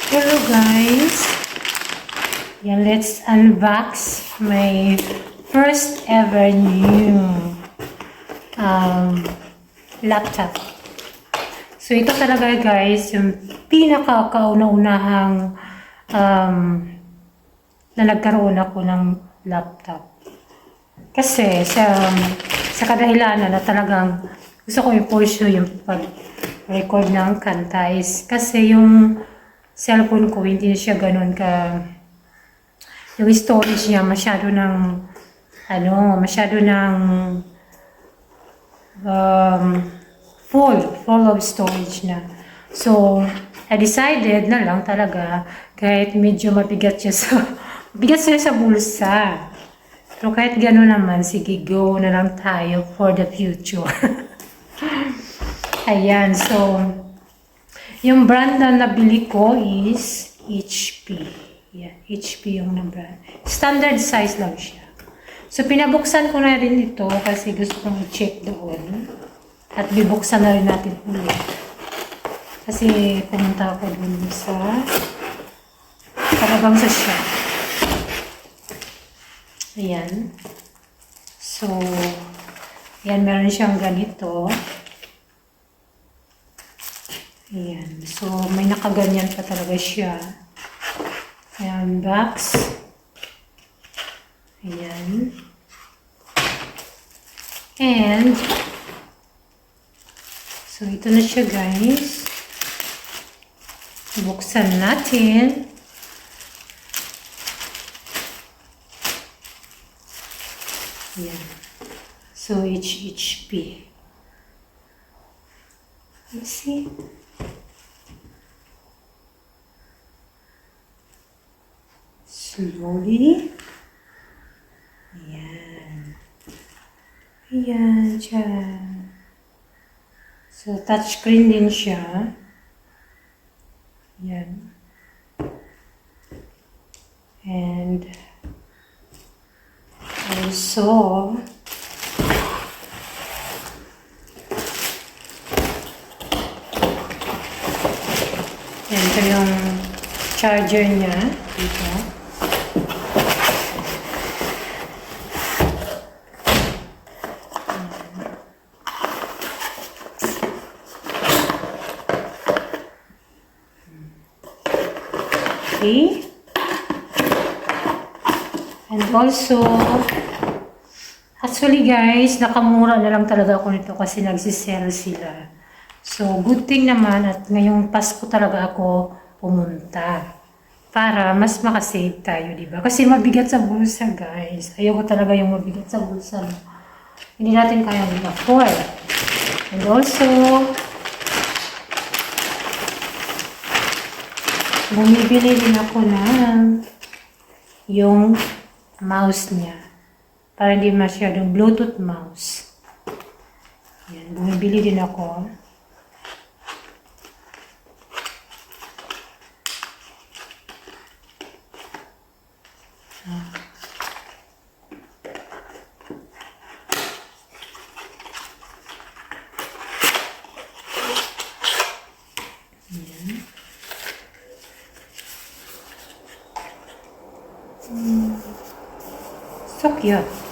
Hello guys! Yeah, let's unbox my first ever new laptop. So ito talaga guys, yung pinaka-kauna-unahang na nagkaroon ako ng laptop. Kasi sa kadahilanan na talagang gusto ko i-pursue yung pag-record ng kanta is kasi yung cellphone ko hindi siya ganun ka, yung storage niya masyado ng full of storage na. So I decided na lang talaga kahit medyo mabigat siya sa bulsa. Pero kahit gano'n naman, sige, go na lang tayo for the future. Ayan, so, yung brand na nabili ko is HP. Yeah, HP yung na brand. Standard size lang siya. So, pinabuksan ko na rin ito kasi gusto kong i-check doon. At bibuksan na rin natin ulit. Kasi pumunta ako dun sa talagang sa shop. Ayan. So, ayan, meron siyang ganito. Ayan. So, may nakaganyan pa talaga siya. Ayan, box. Ayan. And, so, ito na siya, guys. Buksan natin. Ayan. So, HP. Let's see. Slowly. Ayan. Ayan, dyan. So, touchscreen din siya. Ayan. And, also, ito yung charger niya dito. Okay. And also, actually guys, nakamura na lang talaga ako nito kasi nagsisell sila. So, good thing naman at ngayong Pasko talaga ako pumunta para mas makasave tayo, diba? Kasi mabigat sa bulsa guys. Ayoko talaga yung mabigat sa bulsa. Hindi natin kaya afford. And also, bumibili din ako ng yung mouse niya. Para hindi masyadong Bluetooth mouse. Yan, bumibili din ako. So cute.